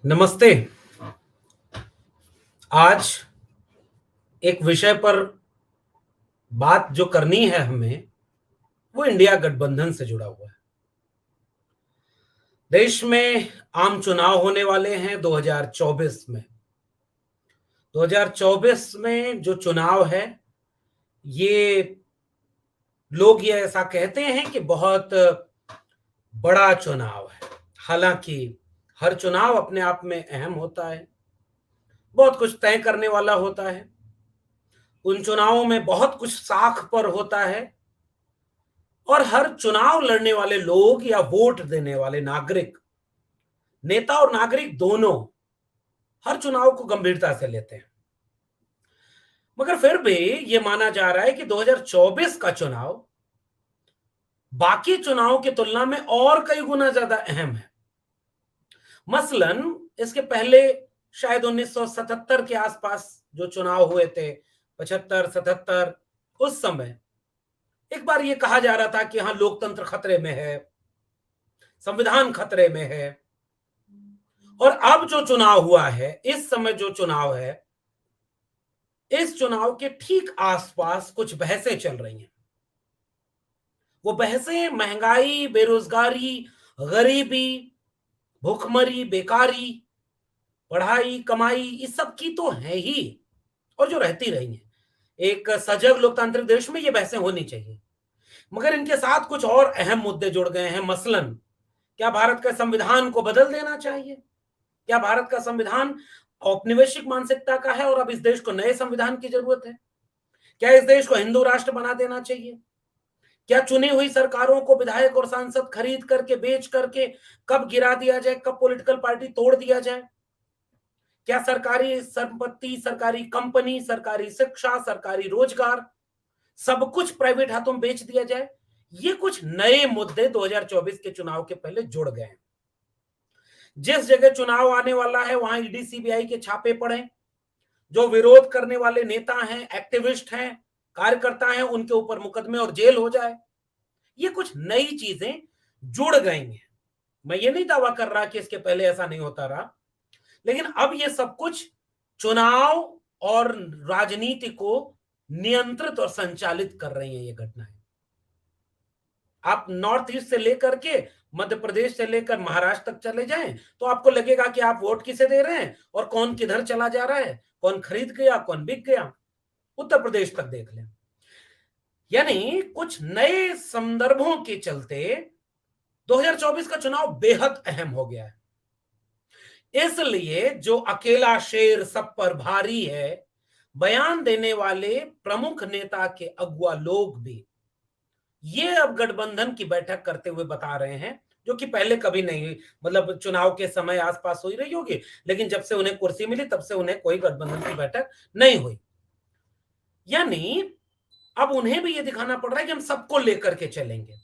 नमस्ते। आज एक विषय पर बात जो करनी है हमें, वो इंडिया गठबंधन से जुड़ा हुआ है। देश में आम चुनाव होने वाले हैं 2024 में। 2024 में जो चुनाव है, ये लोग ये ऐसा कहते हैं कि बहुत बड़ा चुनाव है। हालांकि हर चुनाव अपने आप में अहम होता है, बहुत कुछ तय करने वाला होता है। उन चुनावों में बहुत कुछ साख पर होता है और हर चुनाव लड़ने वाले लोग या वोट देने वाले नागरिक, नेता और नागरिक दोनों, हर चुनाव को गंभीरता से लेते हैं। मगर फिर भी यह माना जा रहा है कि 2024 का चुनाव बाकी चुनाव की तुलना में और कई गुना ज्यादा अहम है। मसलन इसके पहले शायद 1977 के आसपास जो चुनाव हुए थे, 75 77, उस समय एक बार यह कहा जा रहा था कि हाँ, लोकतंत्र खतरे में है, संविधान खतरे में है। और अब जो चुनाव हुआ है, इस समय जो चुनाव है, इस चुनाव के ठीक आसपास कुछ बहसें चल रही हैं। वो बहसें महंगाई, बेरोजगारी, गरीबी, भूखमरी, बेकारी, पढ़ाई, कमाई, इस सब की तो है ही और जो रहती रही हैं। एक सजग लोकतांत्रिक देश में ये बहसें होनी चाहिए। मगर इनके साथ कुछ और अहम मुद्दे जुड़ गए हैं। मसलन क्या भारत के संविधान को बदल देना चाहिए? क्या भारत का संविधान औपनिवेशिक मानसिकता का है और अब इस देश को नए संविधान की जरूरत है? क्या इस देश को हिंदू राष्ट्र बना देना चाहिए? क्या चुनी हुई सरकारों को विधायक और सांसद खरीद करके, बेच करके कब गिरा दिया जाए, कब पॉलिटिकल पार्टी तोड़ दिया जाए? क्या सरकारी संपत्ति, सरकारी कंपनी, सरकारी शिक्षा, सरकारी रोजगार, सब कुछ प्राइवेट हाथों में बेच दिया जाए? ये कुछ नए मुद्दे 2024 के चुनाव के पहले जुड़ गए हैं। जिस जगह चुनाव आने वाला है वहां ईडी सीबीआई के छापे पड़े, जो विरोध करने वाले नेता हैं, एक्टिविस्ट हैं, कार्यकर्ता हैं, उनके ऊपर मुकदमे और जेल हो जाए। ये कुछ नई चीजें जुड़ गई हैं। मैं ये नहीं दावा कर रहा कि इसके पहले ऐसा नहीं होता रहा, लेकिन अब ये सब कुछ चुनाव और राजनीति को नियंत्रित और संचालित कर रही हैं ये घटनाएं। आप नॉर्थ ईस्ट से लेकर के मध्य प्रदेश से लेकर महाराष्ट्र तक चले जाएं तो आपको लगेगा कि आप वोट किसे दे रहे हैं और कौन किधर चला जा रहा है, कौन खरीद गया, कौन बिक गया। उत्तर प्रदेश तक देख लें। यानी कुछ नए संदर्भों के चलते 2024 का चुनाव बेहद अहम हो गया है। इसलिए जो अकेला शेर सब पर भारी है, बयान देने वाले प्रमुख नेता के अगुआ लोग भी ये अब गठबंधन की बैठक करते हुए बता रहे हैं, जो कि पहले कभी नहीं हुई। मतलब चुनाव के समय आसपास हुई रही होगी, लेकिन जब से उन्हें कुर्सी मिली तब से उन्हें कोई गठबंधन की बैठक नहीं हुई। यानी अब उन्हें भी ये दिखाना पड़ रहा है कि हम सबको लेकर के चलेंगे।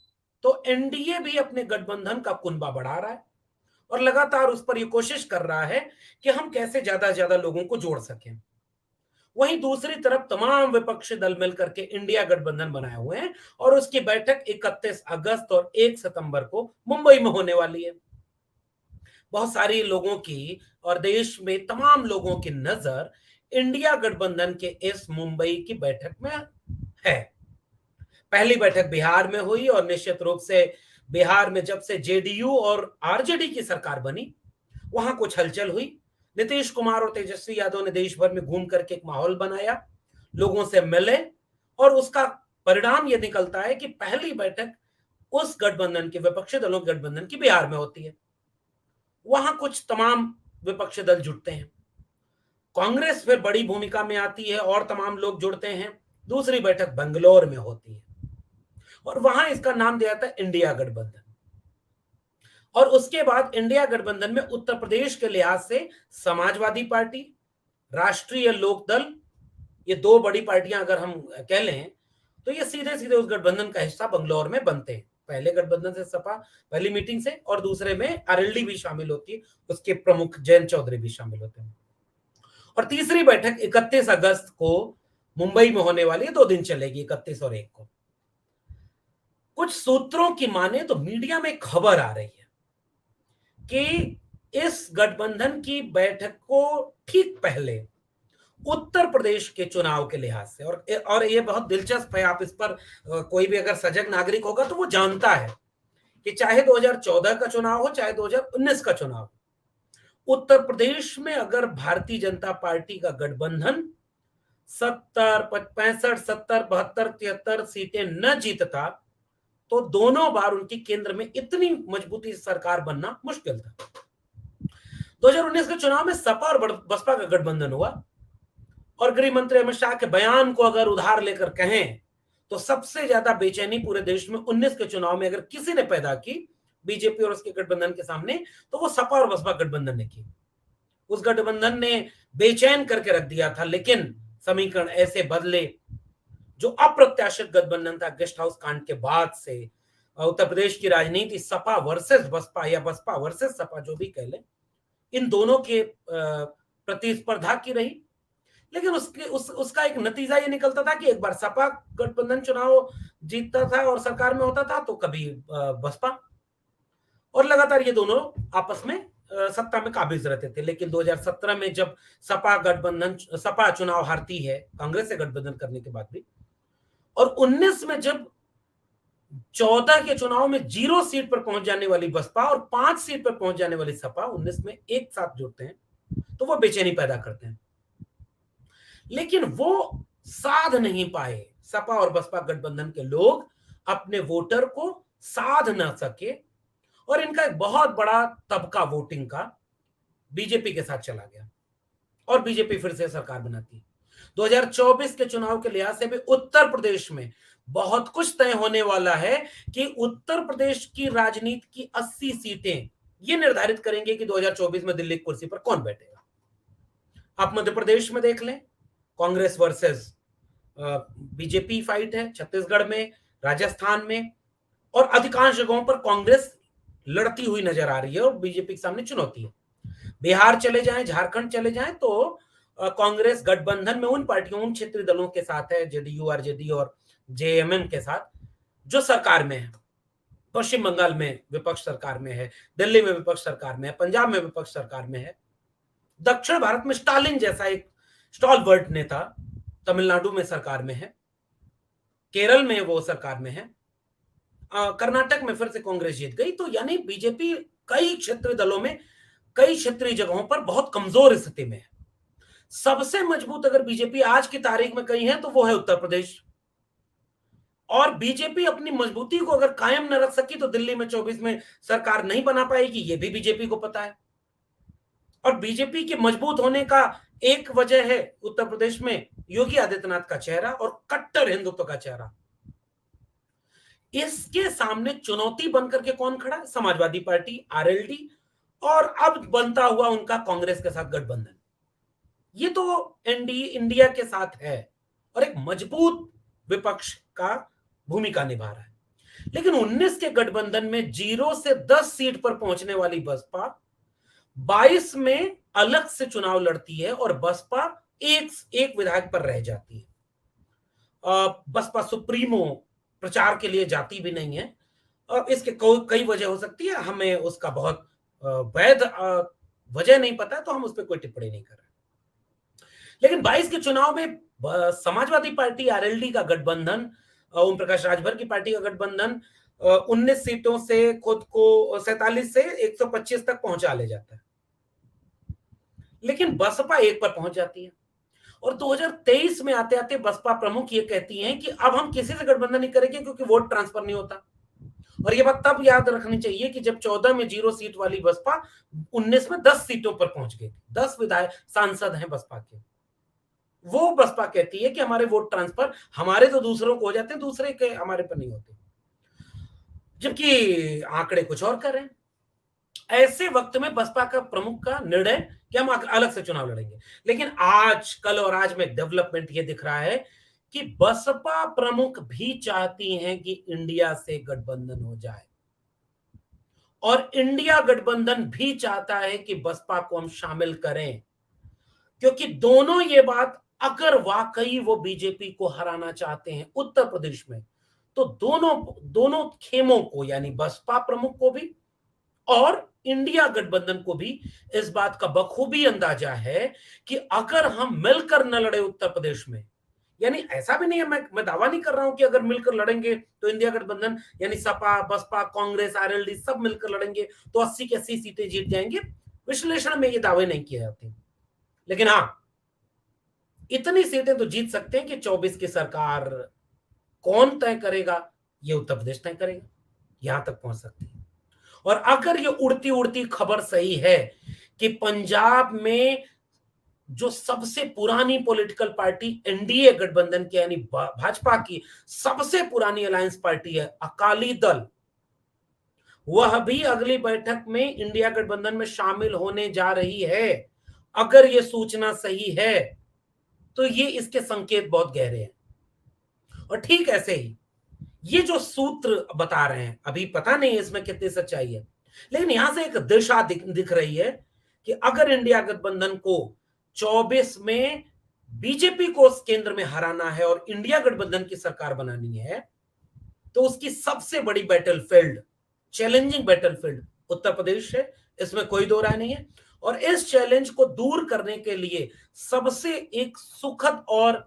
तो एनडीए भी अपने गठबंधन का कुनबा बढ़ा रहा है और लगातार उस पर ये कोशिश कर रहा है कि हम कैसे ज्यादा से ज्यादा लोगों को जोड़ सकें। वहीं दूसरी तरफ तमाम विपक्षी दल मिलकर के इंडिया गठबंधन बनाए हुए हैं और उसकी बैठक 31 अगस्त और 1 सितंबर को मुंबई में होने वाली है। बहुत सारी लोगों की और देश में तमाम लोगों की नजर इंडिया गठबंधन के इस मुंबई की बैठक में है। पहली बैठक बिहार में हुई और निश्चित रूप से बिहार में जब से जेडीयू और आरजेडी की सरकार बनी, वहां कुछ हलचल हुई। नीतीश कुमार और तेजस्वी यादव ने देश भर में घूम करके एक माहौल बनाया, लोगों से मिले और उसका परिणाम यह निकलता है कि पहली बैठक उस गठबंधन के विपक्षी दलों के गठबंधन की बिहार में होती है। वहां कुछ तमाम विपक्षी दल जुटते हैं, कांग्रेस फिर बड़ी भूमिका में आती है और तमाम लोग जुड़ते हैं। दूसरी बैठक बंगलौर में होती है और वहां इसका नाम दिया था इंडिया गठबंधन। और उसके बाद इंडिया गठबंधन में उत्तर प्रदेश के लिहाज से समाजवादी पार्टी, राष्ट्रीय लोकदल, ये दो बड़ी पार्टियां अगर हम कह लें तो ये सीधे सीधे उस गठबंधन का हिस्सा बंगलौर में बनते हैं। पहले गठबंधन से सपा पहली मीटिंग से, और दूसरे में आरएलडी भी शामिल होती है, उसके प्रमुख जयंत चौधरी भी शामिल होते हैं। और तीसरी बैठक 31 अगस्त को मुंबई में होने वाली है, 2 दिन चलेगी, 31 और 1 को। कुछ सूत्रों की माने तो मीडिया में खबर आ रही है कि इस गठबंधन की बैठक को ठीक पहले उत्तर प्रदेश के चुनाव के लिहाज से, और ये बहुत दिलचस्प है, आप इस पर कोई भी अगर सजग नागरिक होगा तो वो जानता है कि चाहे 2014 का चुनाव हो, चाहे 2019 का चुनाव हो, उत्तर प्रदेश में अगर भारतीय जनता पार्टी का गठबंधन 70, 65, 70, 72, 73 सीटें न जीतता तो दोनों बार उनकी केंद्र में इतनी मजबूती से सरकार बनना मुश्किल था। 2019 के चुनाव में सपा और बसपा का गठबंधन हुआ, और गृह मंत्री अमित शाह के बयान को अगर उधार लेकर कहें तो सबसे ज्यादा बेचैनी पूरे देश में 19 के चुनाव में अगर किसी ने पैदा की बीजेपी और उसके गठबंधन के सामने, तो वो सपा और बसपा गठबंधन ने की। उस गठबंधन ने बेचैन करके रख दिया था, लेकिन समीकरण ऐसे बदले, जो अप्रत्याशित गठबंधन था गेस्ट हाउस कांड के बाद से, उत्तर प्रदेश की राजनीति सपा वर्सेस बसपा या बसपा वर्सेस सपा जो भी कह लें, इन दोनों के प्रतिस्पर्धा की रही। लेकिन उसका एक नतीजा ये निकलता था कि एक बार सपा गठबंधन चुनाव जीतता था और सरकार में होता था, तो कभी बसपा, और लगातार ये दोनों आपस में सत्ता में काबिज रहते थे। लेकिन 2017 में जब सपा चुनाव हारती है कांग्रेस से गठबंधन करने के बाद भी, और 19 में जब 14 के चुनाव में 0 सीट पर पहुंच जाने वाली बसपा और 5 सीट पर पहुंच जाने वाली सपा 19 में एक साथ जुड़ते हैं, तो वो बेचैनी पैदा करते हैं। लेकिन वो साध नहीं पाए, सपा और बसपा गठबंधन के लोग अपने वोटर को साध ना सके, और इनका एक बहुत बड़ा तबका वोटिंग का बीजेपी के साथ चला गया, और बीजेपी फिर से सरकार बनाती है। 2024 के चुनाव के लिहाज से भी उत्तर प्रदेश में बहुत कुछ तय होने वाला है कि उत्तर प्रदेश की राजनीति की 80 सीटें ये निर्धारित करेंगे कि 2024 में दिल्ली की कुर्सी पर कौन बैठेगा। आप मध्य प्रदेश में देख लें, कांग्रेस वर्सेस बीजेपी फाइट है, छत्तीसगढ़ में, राजस्थान में, और अधिकांश जगहों पर कांग्रेस लड़ती हुई नजर आ रही है और बीजेपी के सामने चुनौती है। बिहार चले जाएं, झारखंड चले जाएं, तो कांग्रेस गठबंधन में उन पार्टियों, उन क्षेत्रीय दलों के साथ है, जेडीयू, आरजेडी और जेएमएम के साथ, जो सरकार में है। पश्चिम बंगाल में विपक्ष सरकार में है, दिल्ली में विपक्ष सरकार में है, पंजाब में विपक्ष सरकार में है, दक्षिण भारत में स्टालिन जैसा एक स्टॉलवर्ट नेता तमिलनाडु में सरकार में है, केरल में वो सरकार में है, कर्नाटक में फिर से कांग्रेस जीत गई। तो यानी बीजेपी कई क्षेत्रीय दलों में, कई क्षेत्रीय जगहों पर बहुत कमजोर स्थिति में है। सबसे मजबूत अगर बीजेपी आज की तारीख में कहीं है तो वो है उत्तर प्रदेश, और बीजेपी अपनी मजबूती को अगर कायम न रख सकी तो दिल्ली में 24 में सरकार नहीं बना पाएगी, ये भी बीजेपी को पता है। और बीजेपी के मजबूत होने का एक वजह है उत्तर प्रदेश में योगी आदित्यनाथ का चेहरा और कट्टर हिंदुत्व का चेहरा। इसके सामने चुनौती बनकर के कौन खड़ा है? समाजवादी पार्टी, आरएलडी, और अब बनता हुआ उनका कांग्रेस के साथ गठबंधन। ये तो एनडीए इंडिया के साथ है और एक मजबूत विपक्ष का भूमिका निभा रहा है। लेकिन 19 के गठबंधन में 0 से 10 सीट पर पहुंचने वाली बसपा 22 में अलग से चुनाव लड़ती है और बसपा एक विधायक पर रह जाती है। बसपा सुप्रीमो प्रचार के लिए जाती भी नहीं है, और इसके कई वजह हो सकती है, हमें उसका बहुत वैध वजह नहीं पता, तो हम उस पर कोई टिप्पणी नहीं कर रहे। लेकिन 22 के चुनाव में समाजवादी पार्टी, आरएलडी का गठबंधन, ओम प्रकाश राजभर की पार्टी का गठबंधन 19 सीटों से खुद को 47 से 125 तक पहुंचा ले जाता है। लेकिन बसपा एक पर पहुंच जाती है, और 2023 में आते आते बसपा प्रमुख ये कहती हैं कि अब हम किसी से गठबंधन नहीं करेंगे क्योंकि वोट ट्रांसफर नहीं होता। और ये बात तब याद रखनी चाहिए कि जब 14 में 0 सीट वाली बसपा 19 में 10 सीटों पर पहुंच गई, 10 विधायक सांसद हैं बसपा के। वो बसपा कहती है कि हमारे वोट ट्रांसफर, हमारे तो दूसरों को हो जाते हैं, दूसरे के हमारे पर नहीं होते, जबकि आंकड़े कुछ और कर रहे हैं। ऐसे वक्त में बसपा का प्रमुख का निर्णय कि हम अलग से चुनाव लड़ेंगे। लेकिन आज, कल और आज में डेवलपमेंट ये दिख रहा है कि बसपा प्रमुख भी चाहती हैं कि इंडिया से गठबंधन हो जाए, और इंडिया गठबंधन भी चाहता है कि बसपा को हम शामिल करें, क्योंकि दोनों ये बात, अगर वाकई वो बीजेपी को हराना चाहते हैं उत्तर प्रदेश में, तो दोनों खेमों को, यानी बसपा प्रमुख को भी और इंडिया गठबंधन को भी इस बात का बखूबी अंदाजा है कि अगर हम मिलकर न लड़े उत्तर प्रदेश में, यानी ऐसा भी नहीं है, मैं दावा नहीं कर रहा हूं कि अगर मिलकर लड़ेंगे तो इंडिया गठबंधन यानी सपा बसपा कांग्रेस आरएलडी सब मिलकर लड़ेंगे तो 80 की 80 सीटें जीत जाएंगे। विश्लेषण में ये दावे नहीं किए जाते, लेकिन हां इतनी सीटें तो जीत सकते हैं कि 24 की सरकार कौन तय करेगा, ये उत्तर प्रदेश तय करेगा, यहां तक पहुंच सकती है। और अगर ये उड़ती उड़ती खबर सही है कि पंजाब में जो सबसे पुरानी पॉलिटिकल पार्टी एनडीए गठबंधन की यानी भाजपा की सबसे पुरानी अलायंस पार्टी है अकाली दल, वह भी अगली बैठक में इंडिया गठबंधन में शामिल होने जा रही है। अगर यह सूचना सही है तो ये इसके संकेत बहुत गहरे हैं। और ठीक ऐसे ही ये जो सूत्र बता रहे हैं, अभी पता नहीं इसमें कितनी सच्चाई है, लेकिन यहां से एक दिशा दिख रही है कि अगर इंडिया गठबंधन को 24 में बीजेपी को केंद्र में हराना है और इंडिया गठबंधन की सरकार बनानी है, तो उसकी सबसे बड़ी battlefield, challenging battlefield Uttar Pradesh है, इसमें कोई दो राय नहीं है। और इस चैलेंज को दूर करने के लिए सबसे एक सुखद और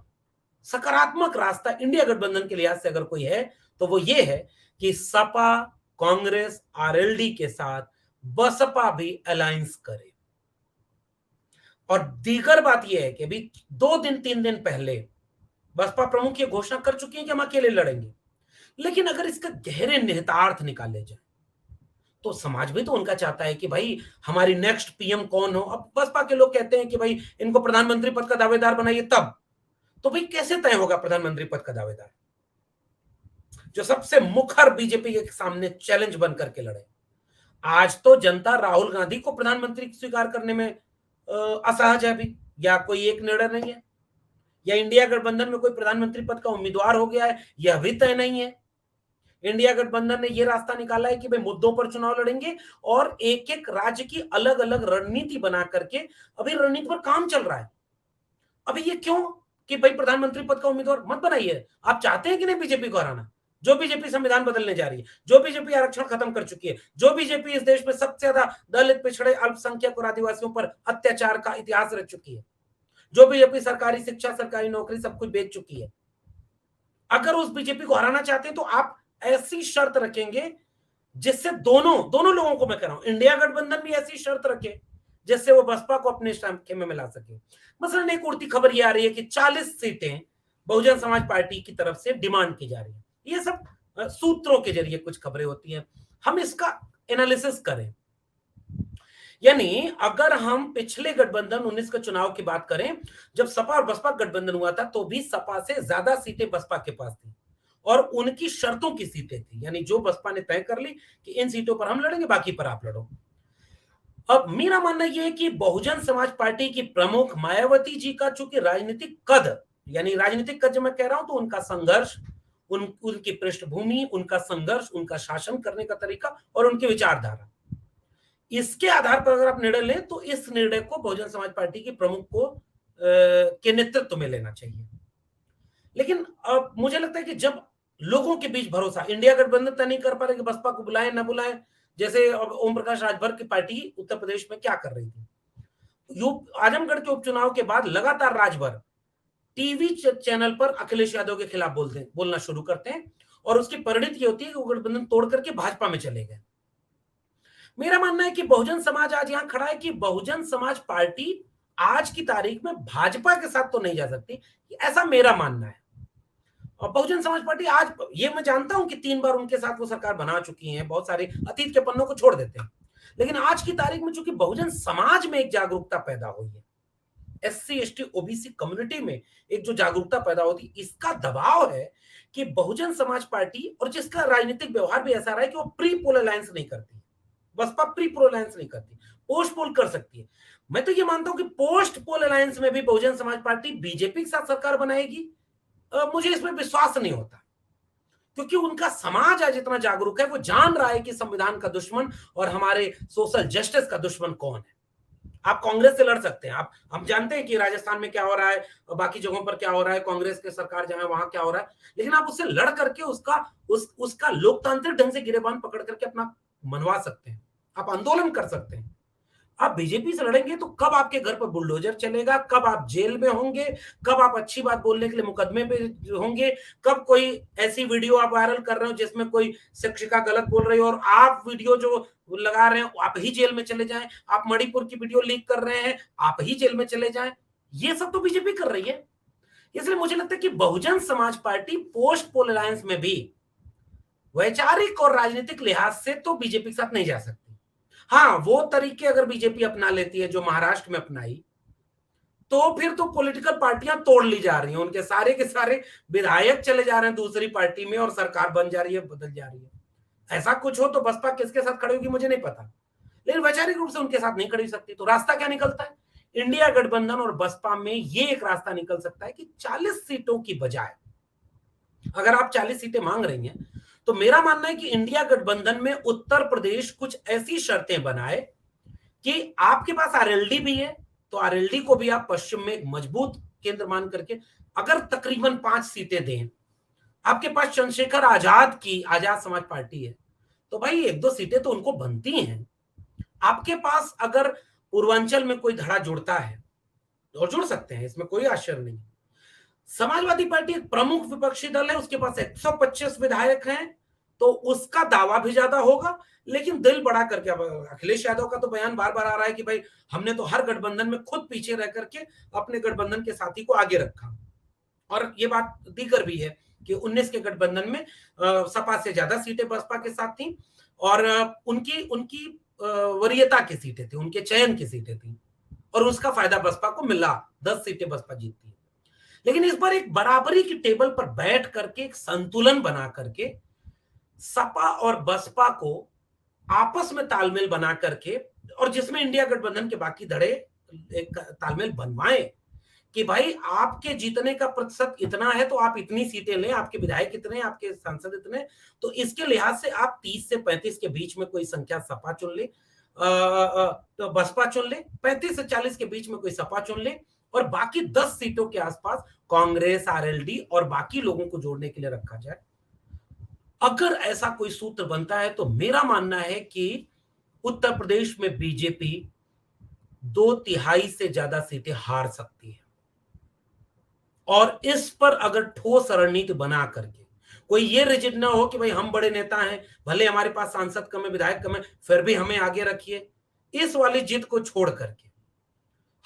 सकारात्मक रास्ता इंडिया गठबंधन के लिहाज से अगर कोई है तो वो ये है कि सपा कांग्रेस आरएलडी के साथ बसपा भी अलायंस करे। और दीगर बात यह है कि अभी 2-3 दिन पहले बसपा प्रमुख ये घोषणा कर चुकी है कि हम अकेले लड़ेंगे, लेकिन अगर इसका गहरे निहितार्थ निकाले जाए तो समाज भी तो उनका चाहता है कि भाई हमारी नेक्स्ट पीएम कौन हो। अब बसपा के लोग कहते हैं कि भाई इनको प्रधानमंत्री पद का दावेदार बनाइए, तब तो भाई कैसे तय होगा प्रधानमंत्री पद का दावेदार जो सबसे मुखर बीजेपी के सामने चैलेंज बन करके लड़े। आज तो जनता राहुल गांधी को प्रधानमंत्री स्वीकार करने में असहज है अभी, या कोई एक निर्णय नहीं है, या इंडिया गठबंधन में कोई प्रधानमंत्री पद का उम्मीदवार हो गया है, यह भी तय नहीं है। इंडिया गठबंधन ने यह रास्ता निकाला है कि भाई मुद्दों पर चुनाव लड़ेंगे और एक एक राज्य की अलग अलग रणनीति बना करके अभी रणनीति पर काम चल रहा है। अभी ये क्यों कि भाई प्रधानमंत्री पद का उम्मीदवार मत बनाइए, आप चाहते हैं कि नहीं बीजेपी को हराना, जो बीजेपी संविधान बदलने जा रही है, जो बीजेपी आरक्षण खत्म कर चुकी है, जो बीजेपी इस देश में सबसे ज्यादा दलित पिछड़े अल्पसंख्यक और आदिवासियों पर अत्याचार का इतिहास रच चुकी है, जो बीजेपी सरकारी शिक्षा सरकारी नौकरी सब कुछ बेच चुकी है। अगर उस बीजेपी को हराना चाहते हैं तो आप ऐसी शर्त रखेंगे जिससे दोनों लोगों को मैं कह रहा हूं, इंडिया गठबंधन भी ऐसी शर्त रखे जिससे वो बसपा को अपने खेमे में ला सके। मसलन एक उड़ती खबर ये आ रही है कि 40 सीटें बहुजन समाज पार्टी की तरफ से डिमांड की जा रही है। ये सब सूत्रों के जरिए कुछ खबरें होती हैं, हम इसका एनालिसिस करें। यानी अगर हम पिछले गठबंधन 19 के चुनाव की बात करें, जब सपा और बसपा गठबंधन हुआ था तो भी सपा से ज्यादा सीटें बसपा के पास थी और उनकी शर्तों की सीटें थी, यानी जो बसपा ने तय कर ली कि इन सीटों पर हम लड़ेंगे, बाकी पर आप लड़ो। अब मेरा मानना यह है कि बहुजन समाज पार्टी की प्रमुख मायावती जी का चूंकि राजनीतिक कद, यानी राजनीतिक कद जो मैं कह रहा हूं तो उनका संघर्ष, उनकी पृष्ठभूमि, उनका संघर्ष, उनका शासन करने का तरीका और उनकी विचारधारा, इसके आधार पर अगर आप निर्णय लें तो इस निर्णय को बहुजन समाज पार्टी के प्रमुख को के नेतृत्व में लेना चाहिए। लेकिन अब मुझे लगता है कि जब लोगों के बीच भरोसा, इंडिया गठबंधन तय नहीं कर पा रहे कि बसपा को बुलाएं ना बुलाएं, जैसे अब ओम प्रकाश राजभर की पार्टी उत्तर प्रदेश में क्या कर रही थी, आजमगढ़ के उपचुनाव के बाद लगातार राजभर टीवी चैनल पर अखिलेश यादव के खिलाफ बोलना शुरू करते हैं और उसकी परिणति ये होती है कि वो गठबंधन तोड़ करके भाजपा में चले गए। मेरा मानना है कि बहुजन समाज आज यहां खड़ा है कि बहुजन समाज पार्टी आज की तारीख में भाजपा के साथ तो नहीं जा सकती, ऐसा मेरा मानना है। और बहुजन समाज पार्टी आज, ये मैं जानता हूं कि 3 बार उनके साथ वो सरकार बना चुकी है, बहुत सारे अतीत के पन्नों को छोड़ देते हैं, लेकिन आज की तारीख में चूंकि बहुजन समाज में एक जागरूकता पैदा हुई है, एससी एसटी ओबीसी कम्युनिटी में एक जो जागरूकता पैदा होती, इसका दबाव है कि बहुजन समाज पार्टी, और जिसका राजनीतिक व्यवहार भी ऐसा रहा है कि वो प्री पोल अलायंस नहीं करती, बसपा प्री पोल अलायंस नहीं करती, पोस्ट पोल कर सकती है। मैं तो ये मानता हूं कि पोस्ट पोल अलायंस में भी बहुजन समाज पार्टी बीजेपी के साथ सरकार बनाएगी, मुझे इसमें विश्वास नहीं होता, क्योंकि उनका समाज आज इतना जागरूक है, वो जान रहा है कि संविधान का दुश्मन और हमारे सोशल जस्टिस का दुश्मन कौन है। आप कांग्रेस से लड़ सकते हैं, आप, हम जानते हैं कि राजस्थान में क्या हो रहा है और बाकी जगहों पर क्या हो रहा है, कांग्रेस की सरकार जहां है वहां क्या हो रहा है, लेकिन आप उससे लड़ करके उसका लोकतांत्रिक ढंग से गिरेबान पकड़ करके अपना मनवा सकते हैं। आप आंदोलन कर सकते हैं। आप बीजेपी से लड़ेंगे तो कब आपके घर पर बुलडोजर चलेगा, कब आप जेल में होंगे, कब आप अच्छी बात बोलने के लिए मुकदमे पे होंगे, कब कोई ऐसी वीडियो आप वायरल कर रहे हो जिसमें कोई शिक्षिका गलत बोल रही हो और आप वीडियो जो लगा रहे हो आप ही जेल में चले जाएं, आप मणिपुर की वीडियो लीक कर रहे हैं आप ही जेल में चले जाएं। ये सब तो बीजेपी कर रही है। इसलिए मुझे लगता है कि Bahujan Samaj party post poll alliance में भी वैचारिक और राजनीतिक लिहाज से तो बीजेपी के साथ नहीं जा सकती। हाँ, वो तरीके अगर बीजेपी अपना लेती है जो महाराष्ट्र में अपनाई, तो फिर तो पॉलिटिकल पार्टियां तोड़ ली जा रही हैं, उनके सारे के सारे विधायक चले जा रहे हैं दूसरी पार्टी में और सरकार बन जा रही है, बदल जा रही है। ऐसा कुछ हो तो बसपा किसके साथ खड़ी होगी मुझे नहीं पता, लेकिन वैचारिक रूप से उनके साथ नहीं खड़ी हो सकती। तो रास्ता क्या निकलता है? इंडिया गठबंधन और बसपा में ये एक रास्ता निकल सकता है कि 40 सीटों की बजाय, अगर आप 40 सीटें मांग रही हैं, तो मेरा मानना है कि इंडिया गठबंधन में उत्तर प्रदेश कुछ ऐसी शर्तें बनाए कि आपके पास आरएलडी भी है, तो आरएलडी को भी आप पश्चिम में एक मजबूत केंद्र मान करके अगर तकरीबन 5 सीटें दें, आपके पास चंद्रशेखर आजाद की आजाद समाज पार्टी है, तो भाई 1-2 सीटें तो उनको बनती हैं। आपके पास अगर पूर्वांचल में कोई धड़ा जुड़ता है और जुड़ सकते हैं, इसमें कोई आश्चर्य नहीं। समाजवादी पार्टी एक प्रमुख विपक्षी दल है, उसके पास 125 विधायक हैं, तो उसका दावा भी ज्यादा होगा। लेकिन दिल बड़ा करके, अब अखिलेश यादव का तो बयान बार बार आ रहा है कि भाई हमने तो हर गठबंधन में खुद पीछे रह करके अपने गठबंधन के साथी को आगे रखा, और ये बात दीगर भी है कि 19 के गठबंधन में सपा से ज्यादा सीटें बसपा के साथ थी और उनकी उनकी वरीयता की सीटें थी, उनके चयन की सीटें थी, और उसका फायदा बसपा को मिला। 10 सीटें बसपा जीतती है। लेकिन इस बार एक बराबरी की टेबल पर बैठ करके एक संतुलन बना करके सपा और बसपा को आपस में तालमेल बना करके, और जिसमें इंडिया गठबंधन के बाकी धड़े एक तालमेल बनवाए कि भाई आपके जीतने का प्रतिशत इतना है तो आप इतनी सीटें लें, आपके विधायक इतने, आपके सांसद इतने, तो इसके लिहाज से आप 30 से 35 के बीच में कोई संख्या सपा चुन ले, तो बसपा चुन ले, 35 से 40 के बीच में कोई सपा चुन ले, और बाकी 10 सीटों के आसपास कांग्रेस, आरएलडी और बाकी लोगों को जोड़ने के लिए रखा जाए। अगर ऐसा कोई सूत्र बनता है तो मेरा मानना है कि उत्तर प्रदेश में बीजेपी 2/3 से ज्यादा सीटें हार सकती है। और इस पर अगर ठोस रणनीति बना करके, कोई ये रिजिड ना हो कि भाई हम बड़े नेता हैं, भले हमारे पास सांसद कम है, विधायक कम है, फिर भी हमें आगे रखिए, इस वाली जिद को छोड़ करके,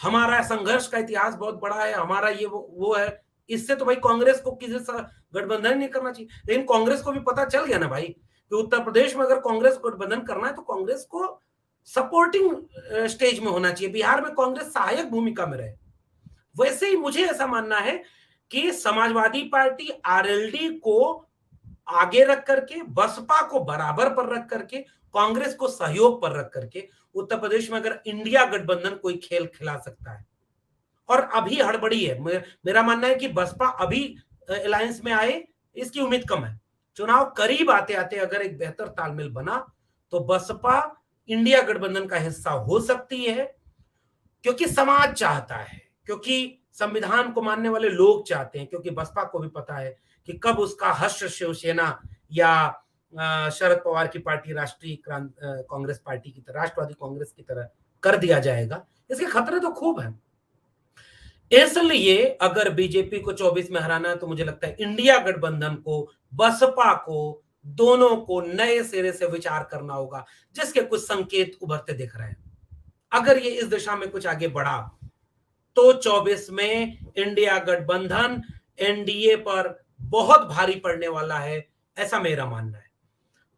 हमारा संघर्ष का इतिहास बहुत बड़ा है, हमारा ये वो है, इससे तो भाई कांग्रेस को किसी से गठबंधन नहीं करना चाहिए। लेकिन कांग्रेस को भी पता चल गया ना भाई कि उत्तर प्रदेश में अगर कांग्रेस को गठबंधन करना है तो कांग्रेस को सपोर्टिंग स्टेज में होना चाहिए, बिहार में कांग्रेस सहायक भूमिका में रहे। वैसे ही मुझे ऐसा मानना है कि समाजवादी पार्टी आरएलडी को आगे रख करके, बसपा को बराबर पर रख करके, कांग्रेस को सहयोग पर रख करके उत्तर प्रदेश में अगर इंडिया गठबंधन कोई खेल खिला सकता है, और अभी हड़बड़ी है, मेरा मानना है कि बसपा अभी अलायंस में आए इसकी उम्मीद कम है। चुनाव करीब आते आते अगर एक बेहतर तालमेल बना तो बसपा इंडिया गठबंधन का हिस्सा हो सकती है, क्योंकि समाज चाहता है, क्योंकि संविधान को मानने वाले लोग चाहते हैं, क्योंकि बसपा को भी पता है कि कब उसका हश्र शिवसेना या शरद पवार की पार्टी राष्ट्रीय कांग्रेस पार्टी की तरह, राष्ट्रवादी कांग्रेस की तरह कर दिया जाएगा। इसके खतरे तो खूब हैं। इसलिए अगर बीजेपी को 24 में हराना है तो मुझे लगता है इंडिया गठबंधन को, बसपा को, दोनों को नए सिरे से विचार करना होगा, जिसके कुछ संकेत उभरते दिख रहे हैं। अगर ये इस दिशा में कुछ आगे बढ़ा तो 24 में इंडिया गठबंधन एनडीए पर बहुत भारी पड़ने वाला है, ऐसा मेरा मानना है।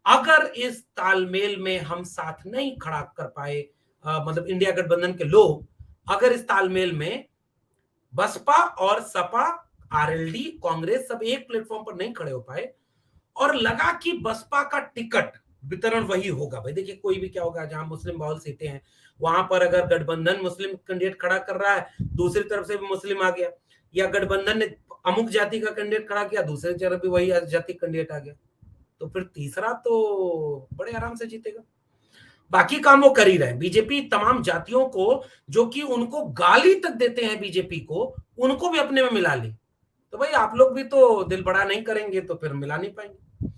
अगर इस तालमेल में हम साथ नहीं खड़ा कर पाए, मतलब इंडिया गठबंधन के लोग अगर इस तालमेल में बसपा और सपा, आरएलडी, कांग्रेस सब एक प्लेटफॉर्म पर नहीं खड़े हो पाए, और लगा कि बसपा का टिकट वितरण वही होगा, भाई देखिए कोई भी क्या होगा, जहां मुस्लिम बहुल सीटें हैं वहां पर अगर गठबंधन मुस्लिम कैंडिडेट खड़ा कर रहा है, दूसरी तरफ से भी मुस्लिम आ गया, या गठबंधन ने अमुक जाति का कैंडिडेट खड़ा किया, दूसरी तरफ भी वही जाति कैंडिडेट आ गया, तो फिर तीसरा तो बड़े आराम से जीतेगा। बाकी काम वो कर ही रहे। बीजेपी तमाम जातियों को जो कि उनको गाली तक देते हैं बीजेपी को, उनको भी अपने में मिला ली। तो भाई आप लोग भी तो दिल बड़ा नहीं करेंगे तो फिर मिला नहीं पाएंगे,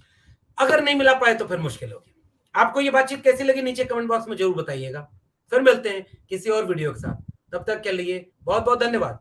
अगर नहीं मिला पाए तो फिर मुश्किल होगी। आपको ये बातचीत कैसी लगी नीचे कमेंट बॉक्स में जरूर बताइएगा। फिर मिलते हैं किसी और वीडियो के साथ। तब तक के लिए बहुत बहुत धन्यवाद।